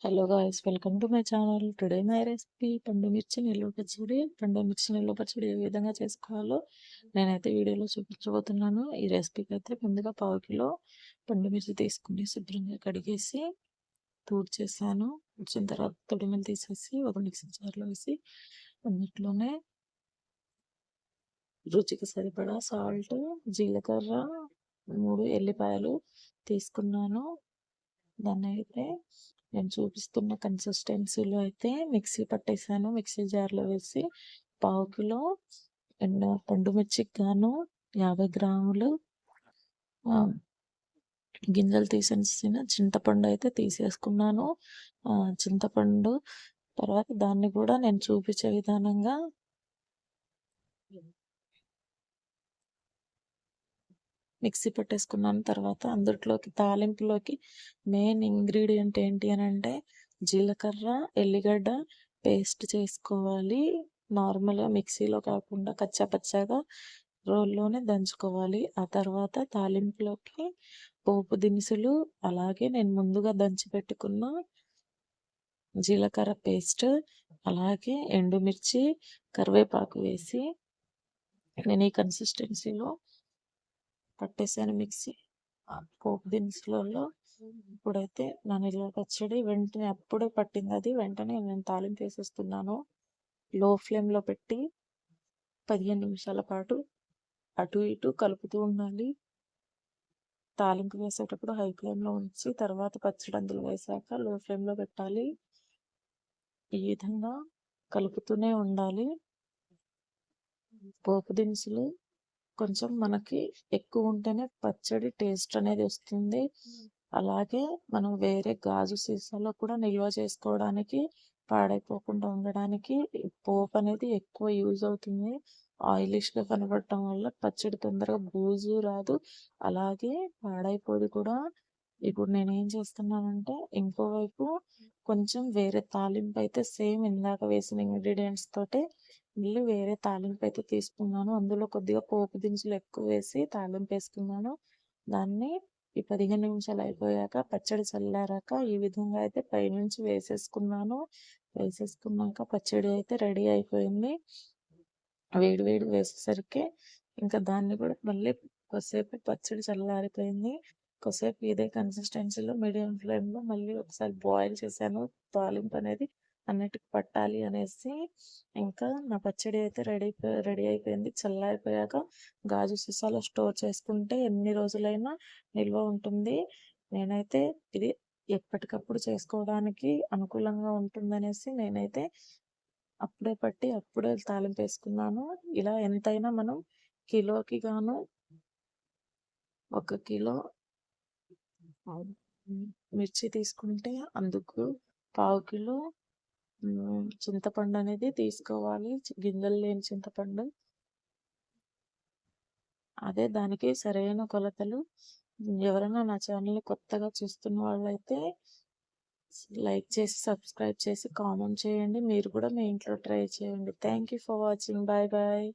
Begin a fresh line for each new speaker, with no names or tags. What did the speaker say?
Hello guys, welcome to my channel. Today my recipe పండు మిర్చి నిల్వ పచ్చడి. పండు మిర్చి నిల్వ పచ్చడి ఏ విధంగా చేసుకోవాలో నేనైతే వీడియోలో చూపించబోతున్నాను. ఈ రెసిపీకి అయితే ముందుగా 1/2 కిలో పండు మిర్చి తీసుకుని శుభ్రంగా కడిగేసి తూడ్చేసాను. వచ్చిన తర్వాత తొడిమలు తీసేసి ఒక మిక్సీ జార్లో వేసి అన్నిట్లోనే రుచికి సరిపడా సాల్ట్, జీలకర్ర, 3 ఎల్లిపాయలు తీసుకున్నాను. దాన్ని అయితే నేను చూపిస్తున్న కన్సిస్టెన్సీలో అయితే మిక్సీ పట్టేసాను. మిక్సీ జార్లో వేసి 1/2 కిలో పండు మిర్చికి గాను 50 గ్రాములు గింజలు తీసేసిన చింతపండు అయితే తీసేసుకున్నాను. చింతపండు తర్వాత దాన్ని కూడా నేను చూపించే విధానంగా మిక్సీ పట్టేసుకున్నాను. తర్వాత అందులోకి తాలింపులోకి మెయిన్ ఇంగ్రీడియంట్ ఏంటి అని అంటే జీలకర్ర, ఎల్లిగడ్డ పేస్ట్ చేసుకోవాలి. నార్మల్గా మిక్సీలో కాకుండా కచ్చాపచ్చాగా రోల్లోనే దంచుకోవాలి. ఆ తర్వాత తాలింపులోకి పోపు దినుసులు, అలాగే నేను ముందుగా దంచి పెట్టుకున్న జీలకర్ర పేస్ట్, అలాగే ఎండుమిర్చి, కరివేపాకు వేసి నేను ఈ కన్సిస్టెన్సీలో పట్టేసాను మిక్సీ. పోపు దినుసులలో ఇప్పుడైతే నా నిల్వ పచ్చడి వెంటనే అప్పుడే పట్టింది. అది వెంటనే నేను తాలింపు వేసేస్తున్నాను. లో ఫ్లేమ్లో పెట్టి 15 నిమిషాల పాటు అటు ఇటు కలుపుతూ ఉండాలి. తాలింపు వేసేటప్పుడు హై ఫ్లేమ్లో ఉంచి తర్వాత పచ్చడి అందులో వేసాక లో ఫ్లేమ్లో పెట్టాలి. ఈ విధంగా కలుపుతూనే ఉండాలి. పోపు దినుసులు కొంచెం మనకి ఎక్కువ ఉంటేనే పచ్చడి టేస్ట్ అనేది వస్తుంది. అలాగే మనం వేరే గాజు సీసాలో కూడా నిల్వ చేసుకోవడానికి, పాడైపోకుండా ఉండడానికి పోపు అనేది ఎక్కువ యూజ్ అవుతుంది. ఆయిలిష్గా కనబడటం వల్ల పచ్చడి తొందరగా బూజు రాదు, అలాగే పాడైపోదు కూడా. ఇప్పుడు నేనేం చేస్తున్నానంటే ఇంకోవైపు కొంచెం వేరే తాలింపు అయితే సేమ్ ఇందాక వేసిన ఇంగ్రీడియంట్స్ తోటే మళ్ళీ వేరే తాలింపు అయితే తీసుకున్నాను. అందులో కొద్దిగా పోపు దినుసులు ఎక్కువ వేసి తాలింపు వేసుకున్నాను. దాన్ని ఈ 15 నిమిషాలు అయిపోయాక పచ్చడి చల్లారాక ఈ విధంగా అయితే పైనుంచి వేసేసుకున్నాను. వేసేసుకున్నాక పచ్చడి అయితే రెడీ అయిపోయింది. వేడి వేడి వేసేసరికి ఇంకా దాన్ని కూడా మళ్ళీ కొద్దిసేపు పచ్చడి చల్లారిపోయింది. కొద్దిసేపు ఇదే కన్సిస్టెన్సీలో మీడియం ఫ్లేమ్లో మళ్ళీ ఒకసారి బాయిల్ చేశాను. తాలింపు అనేది అన్నిటికి పట్టాలి అనేసి. ఇంకా నా పచ్చడి అయితే రెడీ అయిపోయింది. చల్లారిపోయాక గాజు సీసాలో స్టోర్ చేసుకుంటే ఎన్ని రోజులైనా నిల్వ ఉంటుంది. నేనైతే ఇది ఎప్పటికప్పుడు చేసుకోవడానికి అనుకూలంగా ఉంటుందనేసి నేనైతే అప్పుడే పట్టి అప్పుడే తాలింపు వేసుకున్నాను. ఇలా ఎంతైనా మనం కిలోకి గాను 1 కిలో మిర్చి తీసుకుంటే అందుకు 1/2 కిలో చింతపండు అనేది తీసుకోవాలి. గింజలు లేని చింతపండు. అదే దానికి సరైన కొలతలు. ఎవరైనా నా ఛానల్ని కొత్తగా చూస్తున్న వాళ్ళైతే లైక్ చేసి, సబ్స్క్రైబ్ చేసి, కామెంట్ చేయండి. మీరు కూడా మీ ఇంట్లో ట్రై చేయండి. Thank you for watching. Bye bye.